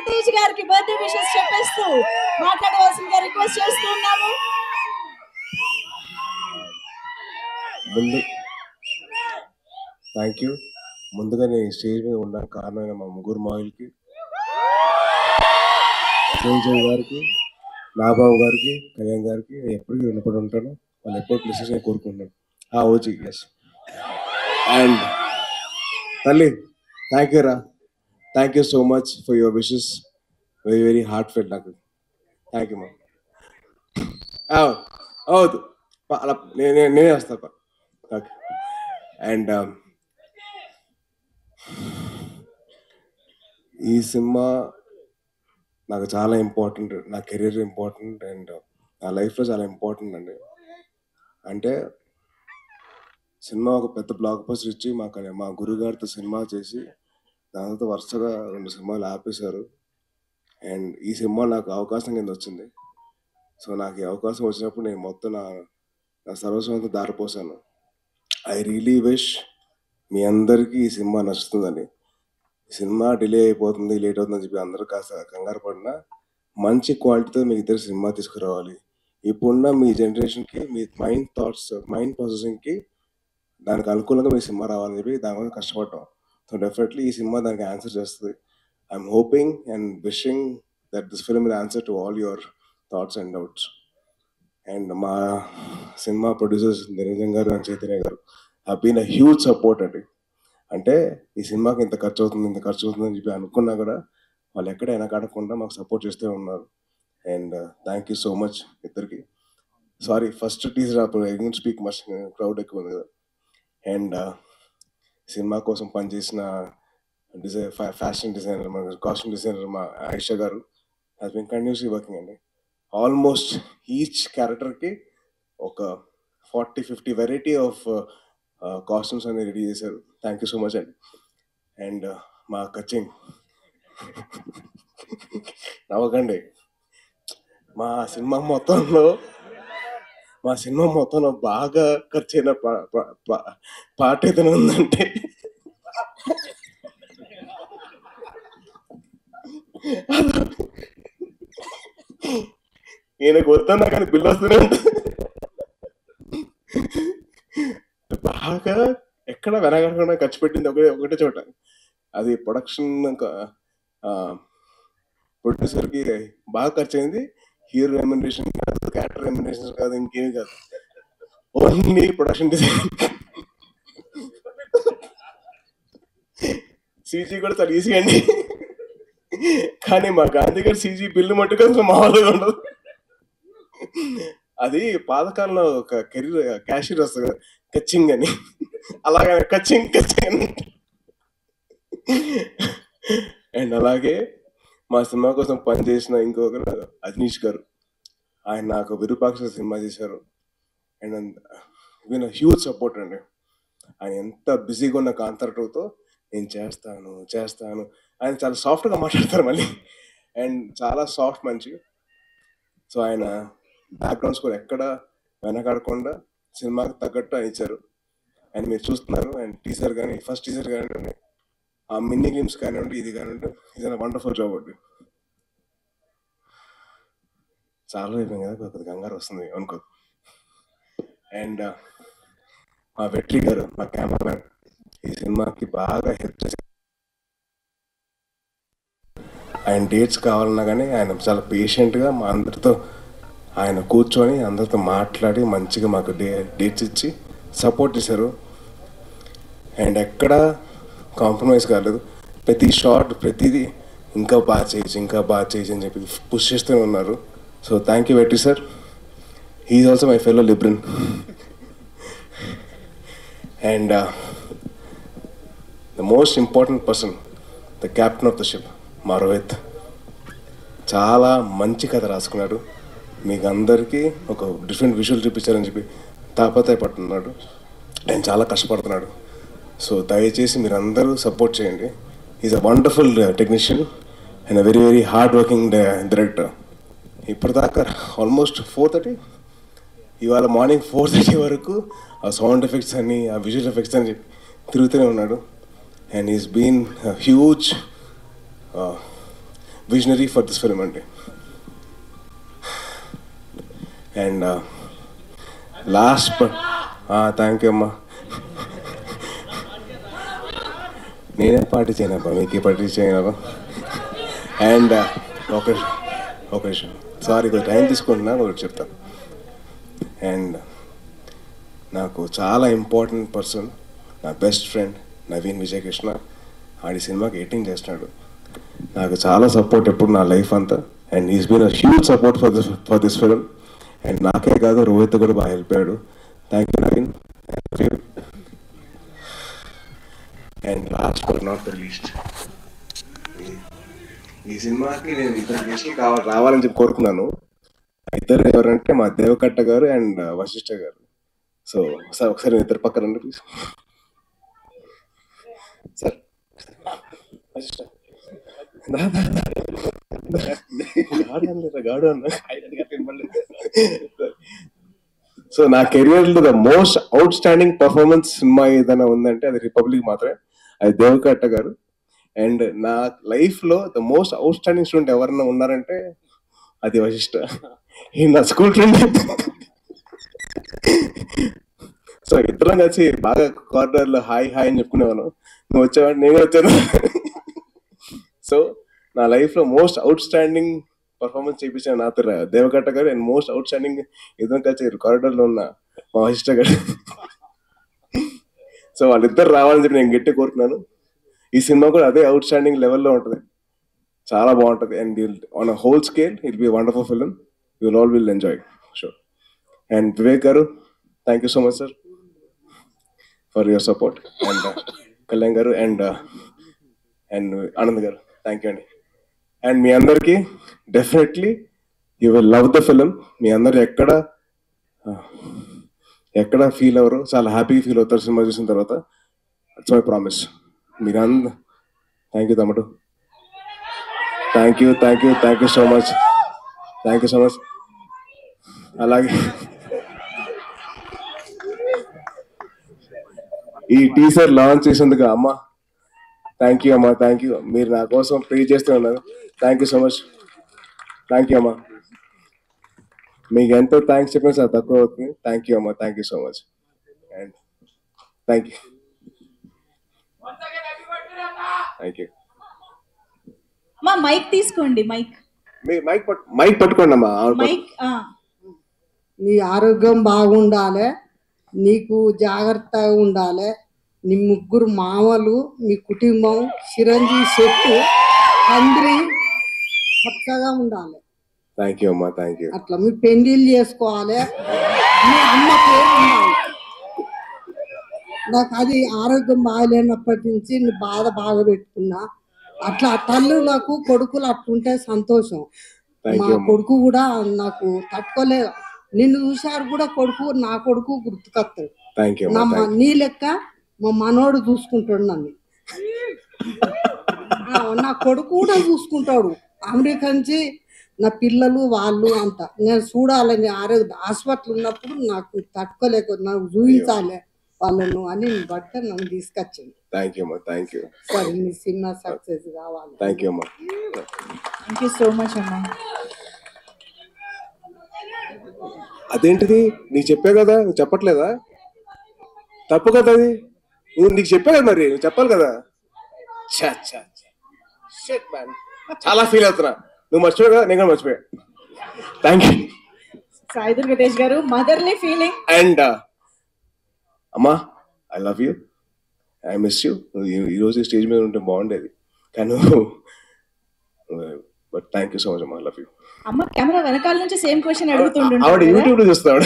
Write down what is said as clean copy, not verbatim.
తేజ్ గారికి birthday wishes చెప్పేస్తూ మాట్లాడవలసిందిగా రిక్వెస్ట్ చేస్తున్నాము. Thank you. ముందుగా నేను స్టేజ్ మీద ఉన్న కారణమైన మా ముగ్గురు మాయిల్కి, తేజ్ గారికి, నాబాబు గారికి, కళ్యాణ్ గారికి ఎప్పటికీ రుణపడి ఉంటాను. వాళ్ళు ఎప్పుడు ప్లేసెస్ కోరుకుంటున్నాను. ఓజీ ఎస్. అండ్ తల్లి, థ్యాంక్ యూ రా. Thank you so much for your wishes. Very very heartfelt నాకు. థ్యాంక్ యూ మా. అవుదు అలా నేనే వస్తా. ఓకే. అండ్ ఈ సినిమా నాకు చాలా ఇంపార్టెంట్. నా కెరీర్ ఇంపార్టెంట్ అండ్ నా లైఫ్లో చాలా ఇంపార్టెంట్ అండి. అంటే సినిమా ఒక పెద్ద బ్లాక్ బస్టర్ ఇచ్చి మా గురుగారితో సినిమా చేసి దానితో వరుసగా 2 సినిమాలు ఆపేశారు. అండ్ ఈ సినిమా నాకు అవకాశం కింద వచ్చింది. సో నాకు ఈ అవకాశం వచ్చినప్పుడు నేను మొత్తం నా సర్వస్వంతో దారిపోసాను. ఐ రియలీ విష్ మీ అందరికీ ఈ సినిమా నచ్చుతుందని. సినిమా డిలే అయిపోతుంది, లేట్ అవుతుందని చెప్పి అందరూ కాస్త కంగారు పడినా మంచి క్వాలిటీతో మీకు ఇద్దరు సినిమా తీసుకురావాలి. ఇప్పుడున్న మీ జనరేషన్కి, మీ మైండ్ ప్రాసెసింగ్కి దానికి అనుకూలంగా మీ సినిమా రావాలని చెప్పి దానివల్ల కష్టపడ్డాం. సో డెఫినెట్లీ ఈ సినిమా దానికి ఆన్సర్ చేస్తుంది. I'm hoping and wishing that this film will answer to all your thoughts and doubts. And మా సినిమా ప్రొడ్యూసర్స్ నిరంజన్ గారు అండ్ చైతన్య గారు have been a huge support అండి. అంటే ఈ సినిమాకి ఇంత ఖర్చు అవుతుంది అని చెప్పి అనుకున్నా కూడా వాళ్ళు ఎక్కడ వెనకాడకుండా మాకు సపోర్ట్ చేస్తూ ఉన్నారు. And thank you so much ఇద్దరికి. సారీ ఫస్ట్ టీజర్ అప్పుడు I don't speak much, crowd ఎక్కువ ఉంది కదా. అండ్ సినిమా కోసం పనిచేసిన ఫ్యాషన్ డిజైనర్, కాస్ట్యూమ్ డిజైనర్ మా ఆయిషా గారు హ్యాస్ బీన్ కంటిన్యూస్లీ వర్కింగ్ అండి. ఆల్మోస్ట్ ఈచ్ క్యారెక్టర్కి ఒక 40-50 వెరైటీ ఆఫ్ కాస్ట్యూమ్స్ అనేది రెడీ చేశారు. థ్యాంక్ యూ సో మచ్ అండి. అండ్ మా కచింగ్ నవ్వకండి. మా సినిమా మొత్తంలో బాగా ఖర్చు అయిన పాట ఏదైనా ఉందంటే ఈయనకు వద్దన్నా కానీ బిల్లు వస్తూనే ఉంటుంది. బాగా ఎక్కడ వెనకకుండా ఖర్చు పెట్టింది ఒకటే చోట. అది ప్రొడ్యూసర్కి బాగా ఖర్చు అయింది. హీరో రెమ్యునరేషన్ కాదు, క్యారెక్టర్ రెమ్యునరేషన్ కాదు, ఇంకేమి కాదు, ఓన్లీ ప్రొడక్షన్ డిజైన్. సీజీ కూడా చాలా ఈజీ అండి. కానీ మా గాంధీ గారి సీజీ బిల్లు మట్టుకు అసలు మామూలుగా ఉండదు. అది పాతకాలంలో ఒక క్యాషియర్ వస్తుంది కదా, కచ్చింగ్ అని, అలాగే కచ్చింగ్ అని. అండ్ అలాగే మా సినిమా కోసం పనిచేసిన ఇంకొకరు అజనీష్ గారు, ఆయన నాకు విరూపాక్ష సినిమా చేశారు. అండ్ ఈయన హ్యూజ్ సపోర్ట్ అండి. ఆయన ఎంత బిజీగా ఉన్న కాంతారావుతో నేను చేస్తాను ఆయన చాలా సాఫ్ట్గా మాట్లాడతారు మళ్ళీ. అండ్ చాలా సాఫ్ట్ మనిషి. సో ఆయన బ్యాక్గ్రౌండ్ స్కోర్ ఎక్కడ వెనకాడకుండా సినిమాకి తగ్గట్టు ఆయన ఇచ్చారు. అండ్ మీరు చూస్తున్నారు. అండ్ టీజర్ కానీ, ఫస్ట్ టీజర్ కానివ్వండి, ఆ మినీ గేమ్స్ కానివ్వండి, ఇది కానివ్వండి, ఇది వండర్ఫుల్ జాబ్ అండి. చాలా అయిపోయింది కదా, కొద్దిగా కంగారు వస్తుంది అనుకో. అండ్ మా వెట్రి గారు, మా కెమెరామ్యాన్, ఈ సినిమాకి బాగా హెల్ప్ చేశారు. ఆయన డేట్స్ కావాలన్నా కానీ ఆయన చాలా పేషెంట్గా మా అందరితో ఆయన కూర్చొని అందరితో మాట్లాడి మంచిగా మాకు డేట్స్ ఇచ్చి సపోర్ట్ చేశారు. అండ్ ఎక్కడ కాంప్రమైజ్ కాలేదు. ప్రతి షార్ట్, ప్రతిదీ ఇంకా బాగా చేయొచ్చు అని చెప్పి పుష్ చేస్తూనే ఉన్నారు. So thank you Vetri sir. He is also my fellow Libran. And the most important person, the captain of the ship, మా రోహిత్. చాలా మంచి కథ రాసుకున్నాడు. మీకు అందరికీ ఒక డిఫరెంట్ విజువల్ చూపించారని చెప్పి తాపత్రయపడుతున్నాడు. ఆయన చాలా కష్టపడుతున్నాడు. సో దయచేసి మీరు అందరూ సపోర్ట్ చేయండి. Is a wonderful technician and a very very hard working director. ఇప్పటిదాకా ఆల్మోస్ట్ 4:30, ఇవాళ మార్నింగ్ 4:30 వరకు ఆ సౌండ్ ఎఫెక్ట్స్ అని, ఆ విజువల్ ఎఫెక్ట్స్ అని చెప్పి తిరుగుతూనే ఉన్నాడు. And is been huge visionary for this film అండి. అండ్ లాస్ట్ థ్యాంక్ యూ అమ్మా. నేనే పార్టీ చేయనబ్బా, మీకు పార్టీ చేయనబ్బా. అండ్ ఒక నిమిషం, సారీ కొంచెం టైం తీసుకుంటున్నా, ఒకటి చెప్తాను. అండ్ నాకు చాలా ఇంపార్టెంట్ పర్సన్ నా బెస్ట్ ఫ్రెండ్ నవీన్ విజయకృష్ణ. ఆడి సినిమాకి ఎడిటింగ్ చేస్తున్నాడు. నాకు చాలా సపోర్ట్ ఎప్పుడు నా లైఫ్ అంతా. And is been a huge support for this film. And నాకే కాదు, రోహిత్ కూడా బాగా హెల్ప్ అయ్యాడు. Thank you Naveen. And last but not the least, ఈ సినిమాకి నేను ఇద్దరు గెస్టులు రావాలని చెప్పి కోరుకున్నాను. ఇద్దరు ఎవరంటే మా దేవకట్ట గారు అండ్ వశిష్ఠ గారు. సో సార్ ఒకసారి ఇద్దరు పక్కన రండి ప్లీజ్. సార్ గాడు అన్న. సో నా కెరియర్లో the most out standing performance cinema ఏదైనా ఉందంటే అది రిపబ్లిక్ మాత్రమే, అది దేవకట్ట గారు. అండ్ నా లైఫ్లో the most out standing student ఎవరన్నా ఉన్నారంటే అది వశిష్ఠ. ఈ నా స్కూల్ ఫ్రెండ్. సో ఇద్దరం కలిసి బాగా కార్నర్లో హాయ్ అని చెప్పుకునేవాను. నువ్వు వచ్చావు, నేను వచ్చాను. సో నా లైఫ్లో మోస్ట్ అవుట్ స్టాండింగ్ పర్ఫార్మెన్స్ చేయించిన నాతో దేవకట్ట గారు. అండ్ మోస్ట్ అవుట్ స్టాండింగ్ ఇద్దరం కలిసి కారిడార్లో ఉన్న మా వశిష్ఠ గారు. సో వాళ్ళిద్దరు రావాలని చెప్పి నేను గట్టి కోరుకున్నాను. ఈ సినిమా కూడా అదే అవుట్ స్టాండింగ్ లెవెల్లో ఉంటుంది, చాలా బాగుంటుంది. And on a whole scale it be wonderful film. You will all will enjoy sure. And Vivek garu, thank you so much sir for your support. And Kalyan garu and Anand garu, thank you అండి. And మీ అందరికీ definitely you will love the film. మీ అందరు ఎక్కడ feel అవ్వరు, చాలా హ్యాపీగా feel అవుతారు సినిమా చూసిన తర్వాత. It's my promise. మీరు థ్యాంక్ యూ తమ్ముడు, thank you so much, thank you so much. అలాగే ఈ టీజర్ లాంచ్ చేసేందుకు అమ్మ థ్యాంక్ యూ అమ్మా, థ్యాంక్ యూ. మీరు నా కోసం ప్రే చేస్తూ ఉన్నారు. Thank you so much, thank you అమ్మా. మీకు ఎంతో థ్యాంక్స్ చెప్పిన సార్ తక్కువ అవుతుంది. థ్యాంక్ యూ అమ్మా, thank you so much. And thank you, thank you. మా మైక్ తీసుకోండి, మైక్ పట్టుకోండి అమ్మా. నీ ఆరోగ్యం బాగుండాలి, నీకు జాగ్రత్తగా ఉండాలి. నీ ముగ్గురు మామలు, మీ కుటుంబం చిరంజీవి శెట్టి తండ్రి చక్కగా ఉండాలి. థ్యాంక్ యూ అమ్మా, థ్యాంక్ యూ. అట్లా మీ పెళ్లిళ్ళు చేసుకోవాలి, మీ అమ్మ పేరు ఉండాలి. నాకు అది ఆరోగ్యం బాగలేనప్పటి నుంచి నీ బాధ బాగా పెట్టుకున్నా. అట్లా తల్లులకు కొడుకులు అట్లుంటే సంతోషం. మా కొడుకు కూడా నాకు తట్టుకోలేదు. నిన్ను చూశారు కూడా కొడుకు, నా కొడుకు గుర్తుకొస్తాడు. నీ లెక్క మా మనోడు చూసుకుంటాడు నన్ను. నా కొడుకు కూడా చూసుకుంటాడు. అమెరికా నుంచి నా పిల్లలు వాళ్ళు అంతా నేను చూడాలని హాస్పిటల్ ఉన్నప్పుడు నాకు తట్టుకోలేక నాకు చూపించాలి వాళ్ళను అని బట్ట నన్ను తీసుకొచ్చింది. సరే నీ సినిమా సక్సెస్ కావాలి. థ్యాంక్ యూ సో మచ్ అమ్మా. అదేంటిది నీకు చెప్పే కదా, నువ్వు చెప్పట్లేదా? తప్పు కదా అది. నువ్వు నీకు చెప్పే కదా, మరి నువ్వు చెప్పాలి కదా. చాలా ఫీల్ అవుతున్నా. నువ్వు మర్చిపోయా కదా, నేను కూడా మర్చిపోయా. Thank you. సాయి దుర్గేష్ గారు, మదర్లీ ఫీలింగ్. అండ్ అమ్మా, I love you, I miss you. ఈరోజు స్టేజ్ మీద ఉంటే బాగుండేది కానీ, but thank you so much అమ్మా, ఐ లవ్ యూ. అమ్మ కెమెరా వెనకాల నుంచి సేమ్ క్వశ్చన్ అడుగుతుండే. ఆవిడ యూట్యూబ్ లో చూస్తాడు.